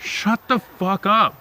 Shut the fuck up.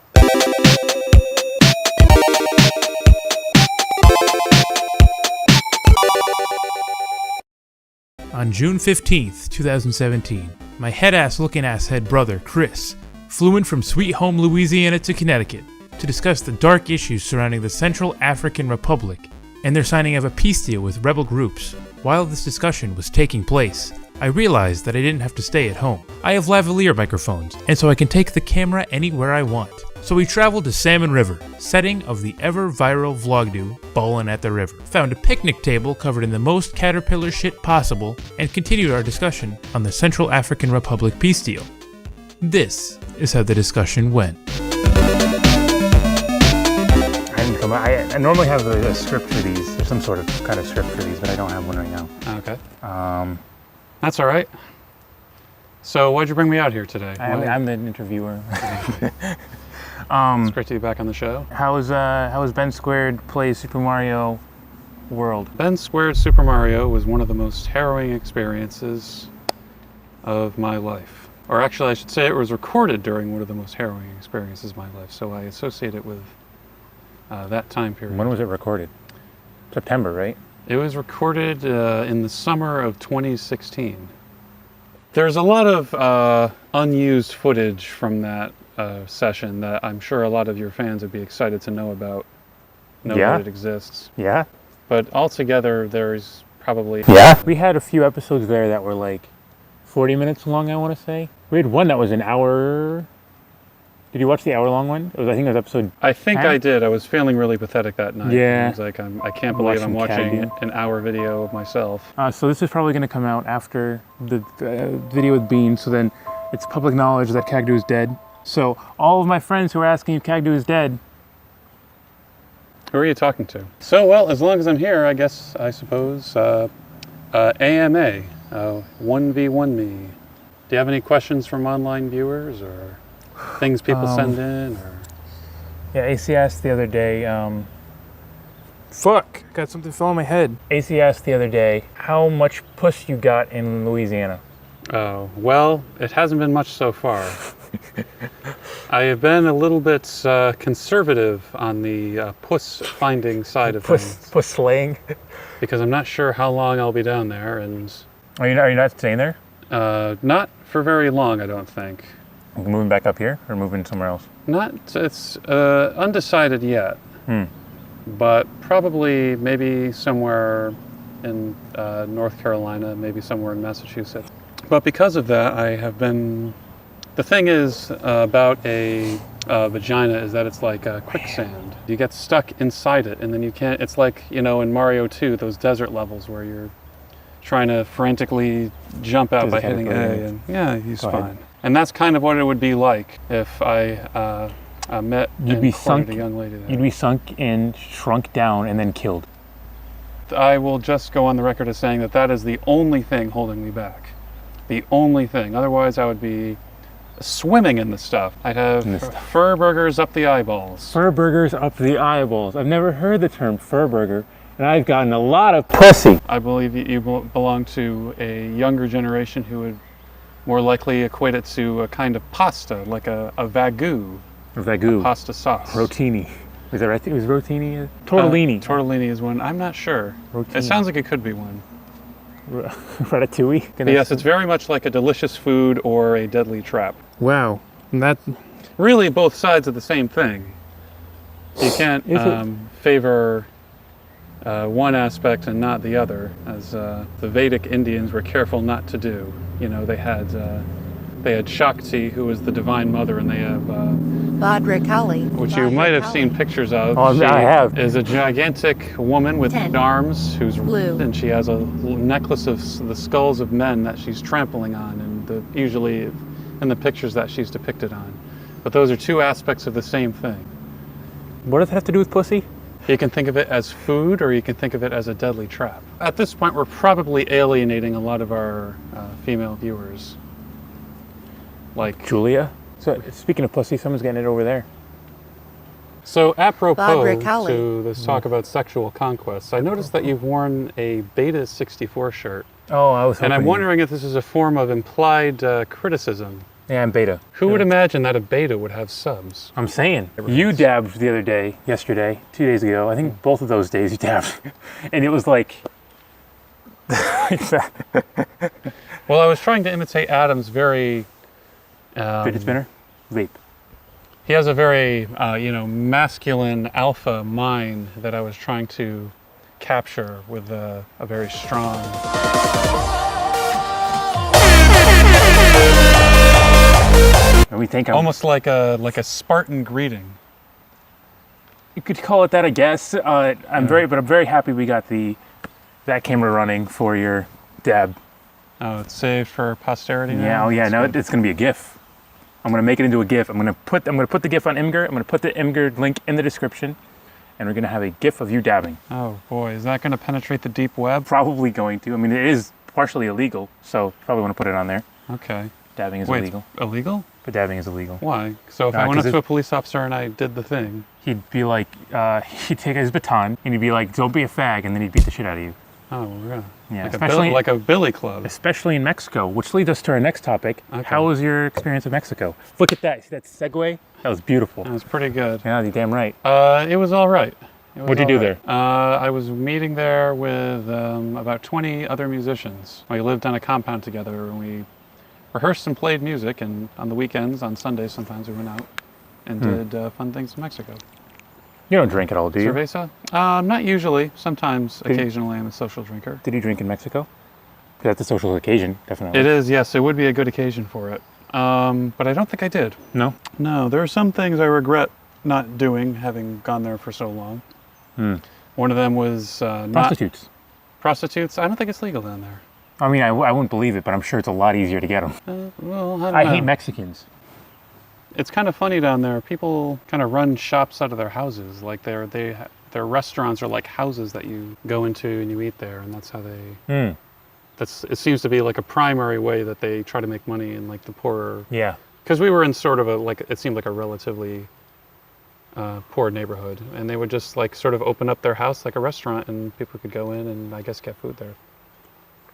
On June 15th, 2017, my head-ass looking asshead brother, Chris, flew in from Sweet Home, Louisiana to Connecticut to discuss the dark issues surrounding the Central African Republic and their signing of a peace deal with rebel groups. While this discussion was taking place, I realized that I didn't have to stay at home. I have lavalier microphones, and so I can take the camera anywhere I want. So we traveled to Salmon River, setting of the ever-viral Vlogdo, Ballin' at the River, found a picnic table covered in the most caterpillar shit possible, and continued our discussion on the Central African Republic peace deal. This is how the discussion went. I normally have a script for these, or some sort of kind of script for these, but I don't have one right now. Okay. That's all right. So why'd you bring me out here today? I'm the interviewer. It's great to be back on the show. How was Ben Squared plays Super Mario World? Ben Squared Super Mario was one of the most harrowing experiences of my life. Or actually, I should say it was recorded during one of the most harrowing experiences of my life, so I associate it with that time period. When was it recorded? September, right? It was recorded in the summer of 2016. There's a lot of unused footage from that session that I'm sure a lot of your fans would be excited to know about. That it exists. Yeah. But altogether, there's probably... Yeah. We had a few episodes there that were like 40 minutes long, I want to say. We had one that was an hour... Did you watch the hour-long one? I think it was episode... I think 10? I did. I was feeling really pathetic that night. Yeah. I was like, I can't believe I'm watching an hour video of myself. So this is probably going to come out after the video with Bean, so then it's public knowledge that Cagdo is dead. So all of my friends who are asking if Cagdo is dead... Who are you talking to? So, well, as long as I'm here, I suppose, AMA, 1v1 me. Do you have any questions from online viewers, or things people send in, or... Yeah, AC asked the other day, fuck, got something fell on my head. AC asked the other day, how much puss you got in Louisiana? Oh, well, it hasn't been much so far. I have been a little bit conservative on the puss finding side of things. Puss slaying? Because I'm not sure how long I'll be down there, and... Are you not staying there? Not for very long, I don't think. Moving back up here, or moving somewhere else? It's undecided yet. But probably maybe somewhere in North Carolina, maybe somewhere in Massachusetts. But because of that, I have been... The thing is about a vagina is that it's like quicksand. You get stuck inside it, and then you can't... It's like, in Mario 2, those desert levels where you're trying to frantically jump out by hitting A. And yeah, he's fine. And that's kind of what it would be like if I met and courted a young lady there. You'd be sunk and shrunk down and then killed. I will just go on the record as saying that is the only thing holding me back. The only thing. Otherwise, I would be swimming in the stuff. I'd have fur burgers up the eyeballs. Fur burgers up the eyeballs. I've never heard the term fur burger, and I've gotten a lot of pussy. I believe you belong to a younger generation who would more likely equate it to a kind of pasta, like a vagu. Vagu. A pasta sauce. Rotini. Is that right? It was rotini? Tortellini. Tortellini is one. I'm not sure. Rotini. It sounds like it could be one. Ratatouille? But yes, it's very much like a delicious food or a deadly trap. Wow. That... Really both sides of the same thing. You can't favor one aspect and not the other, as the Vedic Indians were careful not to do. They had Shakti, who was the divine mother, and they have Bhadrakali, which you might have seen pictures of. Oh, I have. Is a gigantic woman with 10 arms who's blue, and she has a necklace of the skulls of men that she's trampling on, and usually in the pictures that she's depicted on. But those are two aspects of the same thing. What does it have to do with pussy? You can think of it as food, or you can think of it as a deadly trap. At this point, we're probably alienating a lot of our female viewers. Like Julia? So, speaking of pussy, someone's getting it over there. So, apropos Bhadrakali. to this talk about sexual conquests, I noticed that you've worn a Beta 64 shirt. Oh, I was hoping... And I'm wondering if this is a form of implied criticism Yeah, I'm beta. Who would imagine that a beta would have subs? I'm saying. You dabbed the other day, yesterday, 2 days ago. I think both of those days you dabbed. And it was like... Well, I was trying to imitate Adam's very... Fidget spinner? Vape. He has a very, masculine alpha mind that I was trying to capture with a very strong... And we think I'm... Almost like a Spartan greeting. You could call it that, I guess. I'm very happy we got that camera running for your dab. Oh, it's saved for posterity now? Yeah, That's now good. it's gonna be a GIF. I'm gonna make it into a GIF. I'm gonna put the GIF on Imgur. I'm gonna put the Imgur link in the description, and we're gonna have a GIF of you dabbing. Oh boy, is that going to penetrate the deep web? Probably going to. I mean, it is partially illegal, so probably want to put it on there. Okay. Dabbing is Wait, illegal. illegal? But dabbing is illegal. Why? So if I 'cause went up to it- a police officer and I did the thing, He'd be like, he'd take his baton and he'd be like, "Don't be a fag," and then he'd beat the shit out of you. oh yeah, Yeah, like a billy club. especially in Mexico, which leads us to our next topic. Okay. How was your experience in Mexico? Look at that. See that segue? That was beautiful. That was pretty good. Yeah, you're damn right. It was all right. What'd you do there? I was meeting there with about 20 other musicians. We lived on a compound together and we rehearsed and played music, and on the weekends, on Sundays, sometimes we went out and did fun things in Mexico. You don't drink at all, do you? Cerveza? Not usually. Sometimes, occasionally, I'm a social drinker. Did you drink in Mexico? 'Cause that's a social occasion, definitely. It is, yes. It would be a good occasion for it. But I don't think I did. No? No, there are some things I regret not doing, having gone there for so long. One of them was not Prostitutes. prostitutes. I don't think it's legal down there. I mean, I wouldn't believe it, but I'm sure it's a lot easier to get them. Well, I don't I know. hate Mexicans. It's kind of funny down there. People kind of run shops out of their houses. Like their restaurants are like houses that you go into and you eat there, and that's how they. It seems to be like a primary way that they try to make money in like the poorer. Yeah. Because we were in sort of it seemed like a relatively poor neighborhood, and they would just like sort of open up their house like a restaurant, and people could go in and I guess get food there.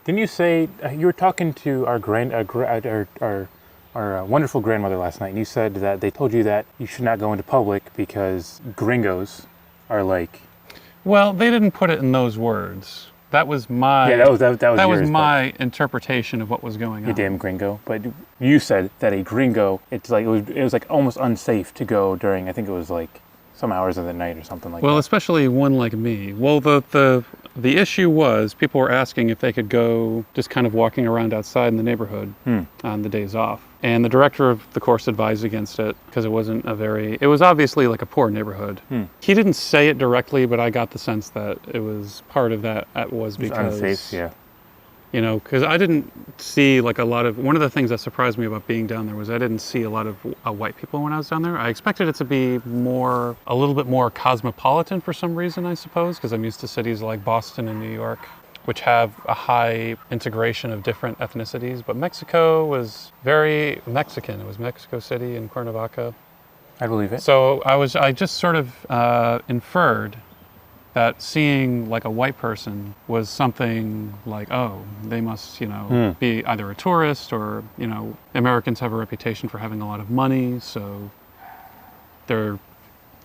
Didn't you say you were talking to our wonderful grandmother last night, and you said that they told you that you should not go into public because gringos are like... Well, they didn't put it in those words. That was my Yeah, that was yours, was but- my interpretation of what was going on. You damn gringo. But you said that a gringo, it's like it was like almost unsafe to go during, I think it was like some hours of the night or something like Well, that. especially one like me. Well, the issue was people were asking if they could go just kind of walking around outside in the neighborhood on the days off. And the director of the course advised against it because it was obviously like a poor neighborhood. He didn't say it directly, but I got the sense that it was part of that was It was because unsafe, yeah. You know, because I didn't see like one of the things that surprised me about being down there was I didn't see a lot of white people when I was down there. I expected it to be a little bit more cosmopolitan for some reason, I suppose, because I'm used to cities like Boston and New York, which have a high integration of different ethnicities. But Mexico was very Mexican. It was Mexico City and Cuernavaca. I believe it. So I just sort of inferred that seeing like a white person was something like, oh, they must, be either a tourist or, Americans have a reputation for having a lot of money, so they're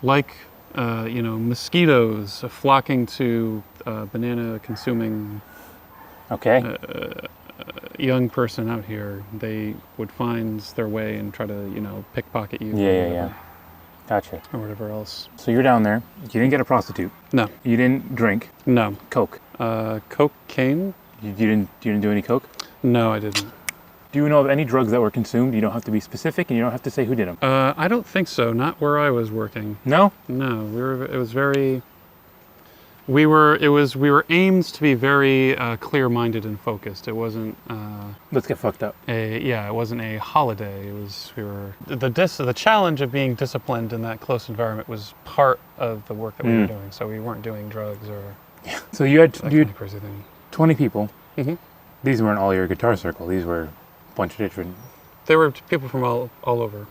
like, mosquitoes flocking to banana-consuming Okay. young person out here. They would find their way and try to, pickpocket you. Yeah. Gotcha. Or whatever else. So you're down there. You didn't get a prostitute. No, You didn't drink no. coke. Cocaine? You didn't do any coke. No, I didn't. Do you know of any drugs that were consumed? You don't have to be specific, and you don't have to say who did them. I don't think so. Not where I was working. No. No, we were aimed to be very clear-minded and focused. It wasn't Let's get fucked up. it wasn't a holiday. The challenge of being disciplined in that close environment was part of the work that we were doing. So we weren't doing drugs or So you had that kind of crazy thing. 20 people. Mhm. These weren't all your guitar circle. These were a bunch of different. There were people from all over.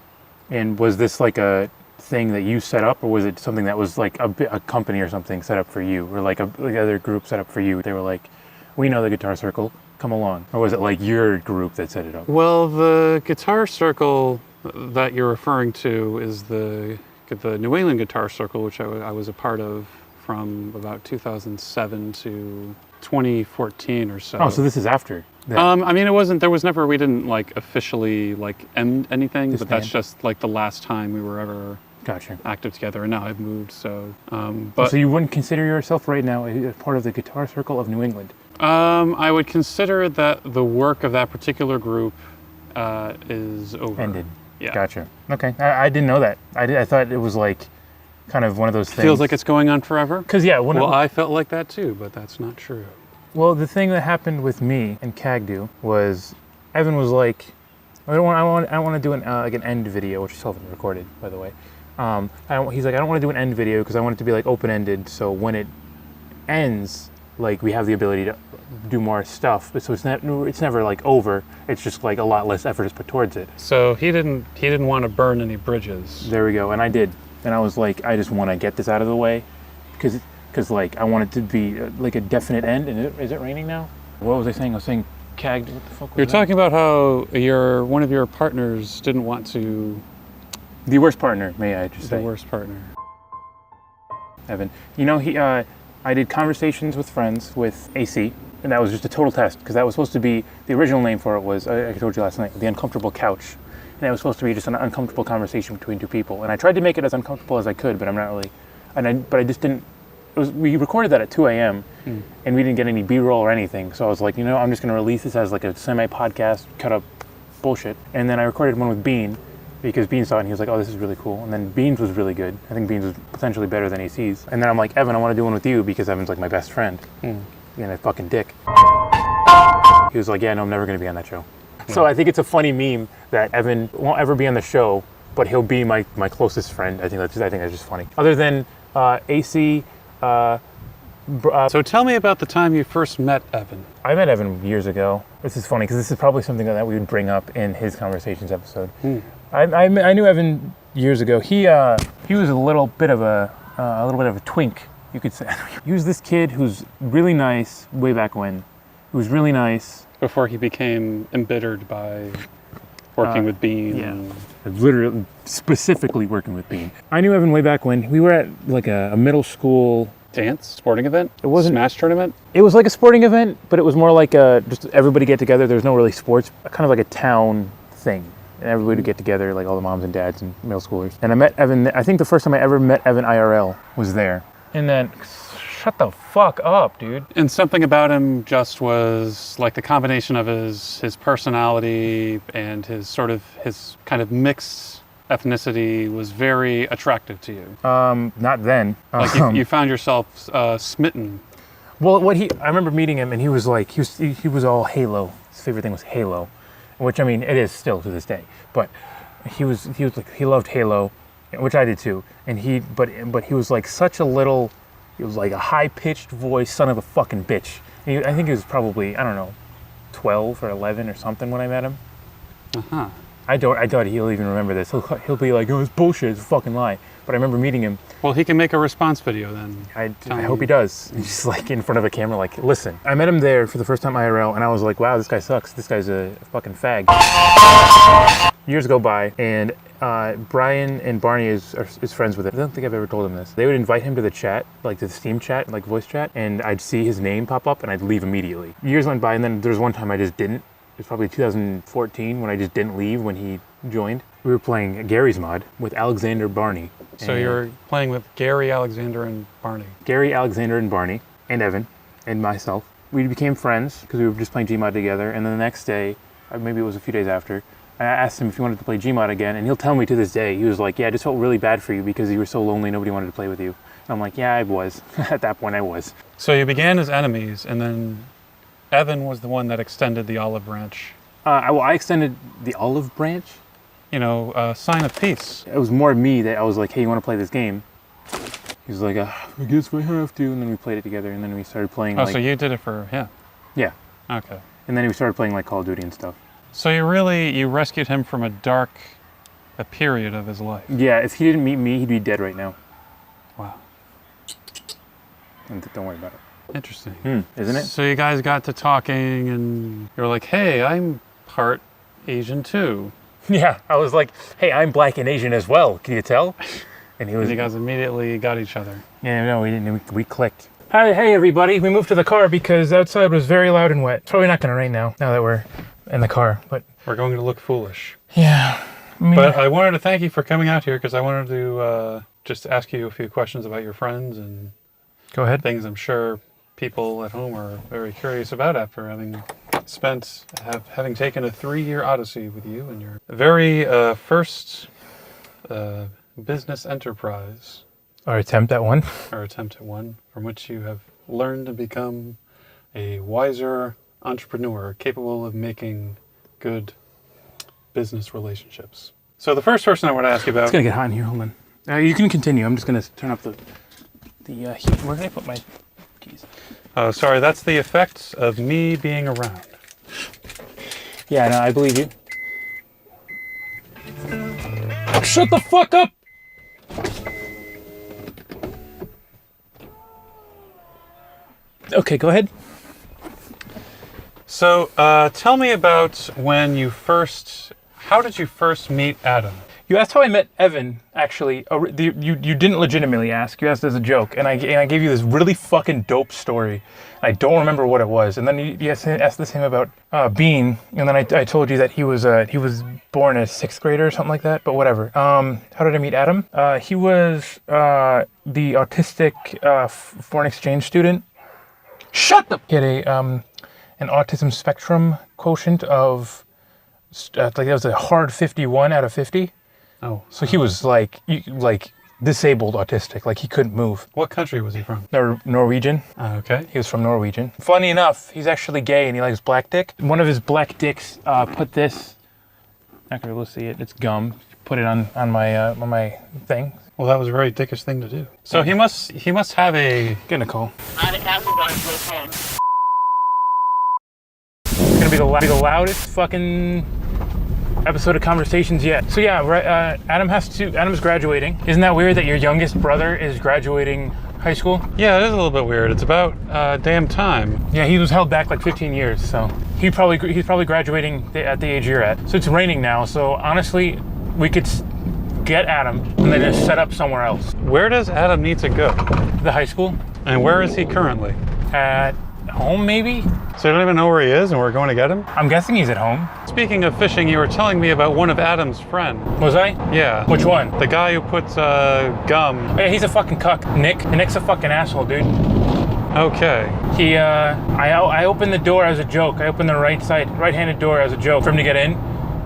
And was this like a thing that you set up, or was it something that was like a company or something set up for you, or like other group set up for you? They were like, we know the guitar circle. come along? Or was it like your group that set it up? Well, the guitar circle that you're referring to is the New England Guitar Circle, which I was a part of from about 2007 to 2014 or so. Oh, so this is after that. I mean, it wasn't. There was never. We didn't like officially like end anything, but that's Disband. just like the last time we were ever Gotcha. active together. And now I've moved, so. But So you wouldn't consider yourself right now a part of the Guitar Circle of New England? I would consider that the work of that particular group is over. Ended. Yeah. Gotcha. Okay. I didn't know that. I thought it was like kind of one of those things. Feels like it's going on forever. Because yeah, Well, I felt like that too, but that's not true. well, the thing that happened with me and Cagdu was Evan was like, I want to do like an end video, which is still haven't recorded, by the way. He's like, I don't want to do an end video because I want it to be like open ended. So when it ends, like we have the ability to do more stuff. But so it's never like over. It's just like a lot less effort is put towards it. So he didn't want to burn any bridges. There we go. And I did. And I was like, I just want to get this out of the way because like I want it to be like a definite end. And is it raining now? What was I saying? I was saying Cagdu. What the fuck was You're that? talking about how one of your partners didn't want to. The worst partner, may I just The say. worst partner. Evan. You know, I did conversations with friends with AC, and that was just a total test because that was supposed to be the original name for it was I told you last night, the uncomfortable couch, and that was supposed to be just an uncomfortable conversation between two people. And I tried to make it as uncomfortable as I could, but I'm not really, but I just didn't. We recorded that at 2 a.m. and we didn't get any B-roll or anything. So I was like, you know, I'm just gonna release this as like a semi-podcast, cut up bullshit. And then I recorded one with Bean. Because Bean saw it and he was like, oh, this is really cool. And then Beans was really good. I think Beans was potentially better than AC's. And then I'm like, Evan, I want to do one with you because Evan's like my best friend. And a fucking dick. He was like, yeah, no, I'm never going to be on that show. So I think it's a funny meme that Evan won't ever be on the show, but he'll be my closest friend. I think that's just funny. Other than AC, So tell me about the time you first met Evan. I met Evan years ago. This is funny because this is probably something that we would bring up in his Conversations episode. I knew Evan years ago. He was a little bit of a twink, you could say. He was this kid who's really nice way back when. He was really nice. Before he became embittered by working with Bean. Yeah. Literally, specifically working with Bean. I knew Evan way back when. We were at like a middle school. Dance? Sporting event? It wasn't- Smash tournament? It was like a sporting event, but it was more like just everybody get together. There was no really sports, kind of like a town thing. And everybody would get together, like all the moms and dads and middle schoolers. And I met Evan, I think the first time I ever met Evan IRL was there. And then, shut the fuck up, dude. And something about him just was like the combination of his personality and his kind of mixed ethnicity was very attractive to you. Not then. Like you found yourself smitten. Well, I remember meeting him and he was like, he was all Halo. His favorite thing was Halo, which I mean, it is still to this day. But he was like, he loved Halo, which I did too. And but he was like such a little, he was like a high-pitched voice, son of a fucking bitch. And I think he was probably, I don't know, 12 or 11 or something when I met him. Uh-huh. I doubt he'll even remember this. He'll be like, oh, it's bullshit, it's a fucking lie. But I remember meeting him. Well, he can make a response video then. I hope he does. He's just like in front of a camera, like, listen. I met him there for the first time IRL, and I was like, wow, this guy sucks. This guy's a fucking fag. Years go by, and Brian and Barney is friends with it. I don't think I've ever told him this. They would invite him to the chat, like to the Steam chat, like voice chat, and I'd see his name pop up, and I'd leave immediately. Years went by, and then there was one time I just didn't. It was probably 2014 when I just didn't leave when he joined. We were playing Gary's Mod with Alexander Barney. So And you're playing with Gary, Alexander, and Barney. Gary, Alexander, and Barney, and Evan, and myself. We became friends because we were just playing Gmod together. And then the next day, maybe it was a few days after, I asked him if he wanted to play Gmod again, and he'll tell me to this day. He was like, "Yeah, I just felt really bad for you because you were so lonely. Nobody wanted to play with you." And I'm like, "Yeah, I was. At that point, I was." So you began as enemies, and then Evan was the one that extended the olive branch. I extended the olive branch. You know, sign of peace. It was more me that I was like, "Hey, you want to play this game?" He was like, "I guess I have to." And then we played it together, and then we started playing. Oh, like, so you did it for him? yeah. Okay. And then we started playing like Call of Duty and stuff. So you rescued him from a period of his life. Yeah, if he didn't meet me, he'd be dead right now. Wow. And don't worry about it. Interesting. Isn't it? So you guys got to talking and you were like, hey, I'm part Asian too. Yeah, I was like, hey, I'm black and Asian as well. Can you tell? And he was. And you guys immediately got each other. Yeah, no, we didn't. We clicked. Hey, everybody. We moved to the car because outside was very loud and wet. It's probably not going to rain now that we're in the car. But We're going to look foolish. yeah. I mean, But I wanted to thank you for coming out here because I wanted to just ask you a few questions about your friends and go ahead. things I'm sure people at home are very curious about after having taken a 3-year odyssey with you and your very first business enterprise. Our attempt at one. Or attempt at one, from which you have learned to become a wiser entrepreneur capable of making good business relationships. So the first person I want to ask you about... It's going to get hot in here. Hold on. You can continue. I'm just going to turn up the heat. Where did I put my keys? Oh, sorry, that's the effect of me being around. Yeah, no, I believe you. Shut the fuck up! Okay, go ahead. So, tell me about how did you first meet Adam? You asked how I met Evan, actually. You didn't legitimately ask. You asked as a joke. And I gave you this really fucking dope story. I don't remember what it was. And then you asked the same about Bean. And then I told you that he was born as 6th grader or something like that. But whatever. How did I meet Adam? He was the autistic foreign exchange student. Shut up! He had an autism spectrum quotient of, that was a hard 51 out of 50. Oh. So he was like disabled autistic, like he couldn't move. What country was he from? Norwegian. Okay. He was from Norwegian. Funny enough, he's actually gay and he likes black dick. One of his black dicks put this, not gonna be able to see it, it's gum. Put it on my thing. Well, that was a very dickish thing to do. So he must have a... Get Nicole. It's gonna be the loudest fucking episode of Conversations yet. So yeah, right, Adam's graduating. Isn't that weird that your youngest brother is graduating high school? Yeah, it is a little bit weird. It's about damn time. Yeah, he was held back like 15 years, so he's probably graduating at the age you're at. So it's raining now, so honestly, we could get Adam and then just set up somewhere else. Where does Adam need to go? The high school? And where is he currently? At home, maybe? So you don't even know where he is and we're going to get him? I'm guessing he's at home. Speaking of fishing, you were telling me about one of Adam's friends. Was I? Yeah. Which one? The guy who puts gum. Oh, yeah, he's a fucking cuck. Nick's a fucking asshole, dude. Okay. I opened the door as a joke. I opened the right-handed door as a joke for him to get in.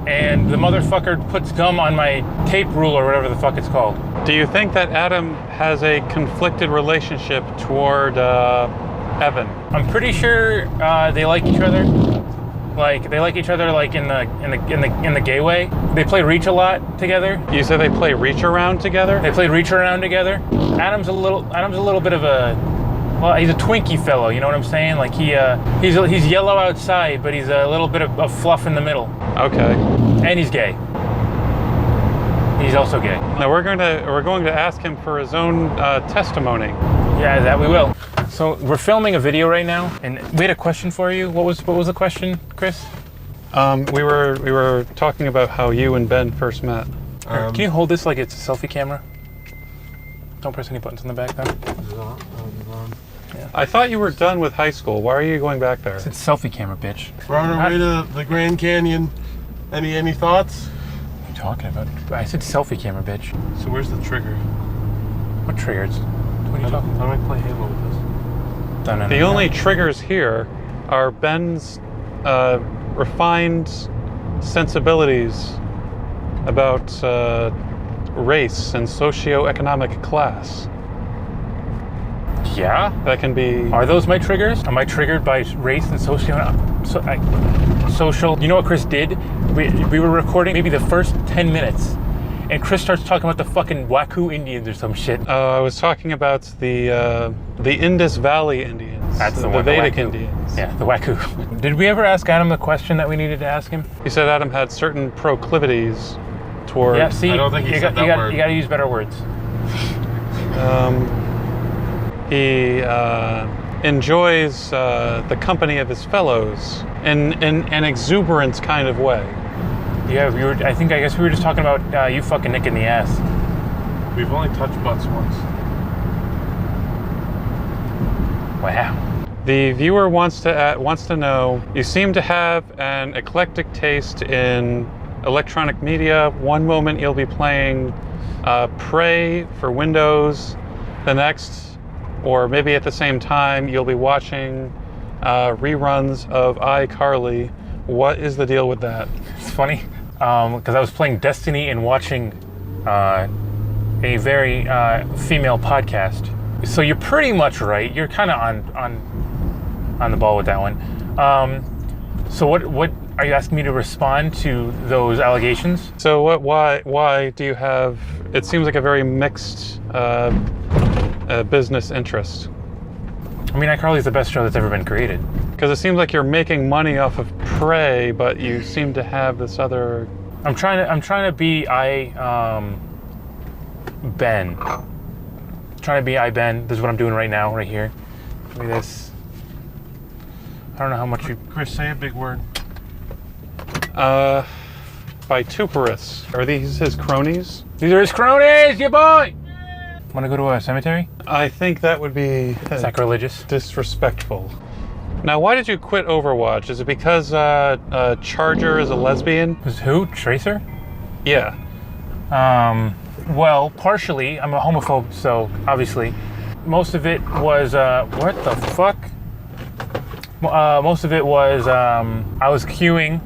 And the motherfucker puts gum on my tape rule or whatever the fuck it's called. Do you think that Adam has a conflicted relationship toward Evan? I'm pretty sure they like each other. Like they like each other like in the gay way. They play Reach a lot together. You said they play Reach Around together? They play Reach Around together. Adam's a little bit of a, well, he's a Twinkie fellow, you know what I'm saying? Like he's yellow outside, but he's a little bit of fluff in the middle. Okay. And he's gay. He's also gay. Now we're going to ask him for his own testimony. Yeah, that we will. So we're filming a video right now, and we had a question for you. What was the question, Chris? We were talking about how you and Ben first met. Can you hold this like it's a selfie camera? Don't press any buttons on the back then. Yeah. I thought you were done with high school. Why are you going back there? It's a selfie camera, bitch. We're on our way to the Grand Canyon. Any thoughts? What are you talking about? I said selfie camera, bitch. So where's the trigger? What triggers? What are you talking about? How do I play Halo with this? No. The only triggers here are Ben's refined sensibilities about race and socioeconomic class. Yeah? That can be... Are those my triggers? Am I triggered by race and social? You know what Chris did? We were recording maybe the first 10 minutes, and Chris starts talking about the fucking Waku Indians or some shit. I was talking about the Indus Valley Indians. That's the Vedic Waku. Indians. Yeah, the Waku. Did we ever ask Adam the question that we needed to ask him? He said Adam had certain proclivities toward... Yeah, see, I don't think he said that word. You got to use better words. enjoys the company of his fellows in an exuberant kind of way. Yeah, I guess we were just talking about you fucking Nick in the ass. We've only touched butts once. Wow. The viewer wants to know, you seem to have an eclectic taste in electronic media. One moment you'll be playing Prey for Windows, the next, or maybe at the same time, you'll be watching reruns of iCarly. What is the deal with that? It's funny, because I was playing Destiny and watching a very female podcast. So you're pretty much right. You're kind of on the ball with that one. So what are you asking me to respond to those allegations? So why do you have, it seems like a very mixed business interest. I mean, iCarly is the best show that's ever been created. Because it seems like you're making money off of Prey, but you seem to have this other... I'm trying to be Ben. Trying to be Ben. This is what I'm doing right now, right here. Look at this. I don't know how much you... Chris, say a big word. Vituperous. Are these his cronies? These are his cronies, you boy! Want to go to a cemetery? I think that would be Sacrilegious. disrespectful. Now, why did you quit Overwatch? Is it because Charger is a lesbian? Who? Tracer? Yeah. Well, partially. I'm a homophobe, so obviously. Most of it was, what the fuck? Most of it was, I was queuing.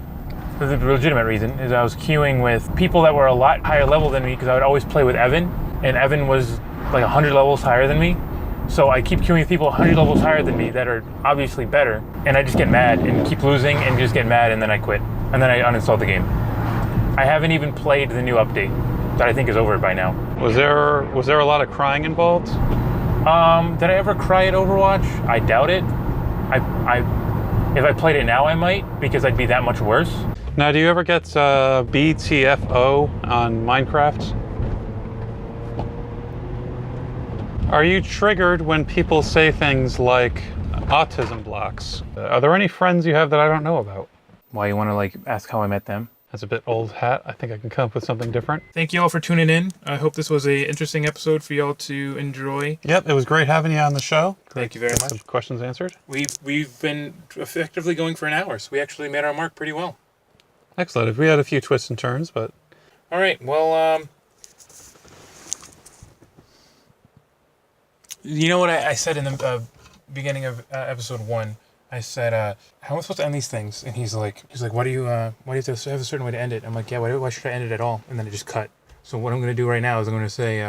The legitimate reason is I was queuing with people that were a lot higher level than me because I would always play with Evan, and Evan was like 100 levels higher than me. So I keep queuing with people 100 levels higher than me that are obviously better, and I just get mad and keep losing and just get mad, and then I quit. And then I uninstalled the game. I haven't even played the new update that I think is over by now. Was there a lot of crying involved? Did I ever cry at Overwatch? I doubt it. If I played it now, I might, because I'd be that much worse. Now, do you ever get BTFO on Minecraft? Are you triggered when people say things like autism blocks? Are there any friends you have that I don't know about? Why, you want to like ask how I met them? That's a bit old hat. I think I can come up with something different. Thank you all for tuning in. I hope this was a interesting episode for y'all to enjoy. Yep, it was great having you on the show. Thank you very much. Some questions answered. We've been effectively going for an hour, so we actually made our mark pretty well. Excellent. We had a few twists and turns, but... All right, well, you know what I said in the beginning of episode 1? I said, how am I supposed to end these things? And he's like, why do you have to have a certain way to end it? I'm like, yeah, why should I end it at all? And then it just cut. So what I'm going to do right now is I'm going to say,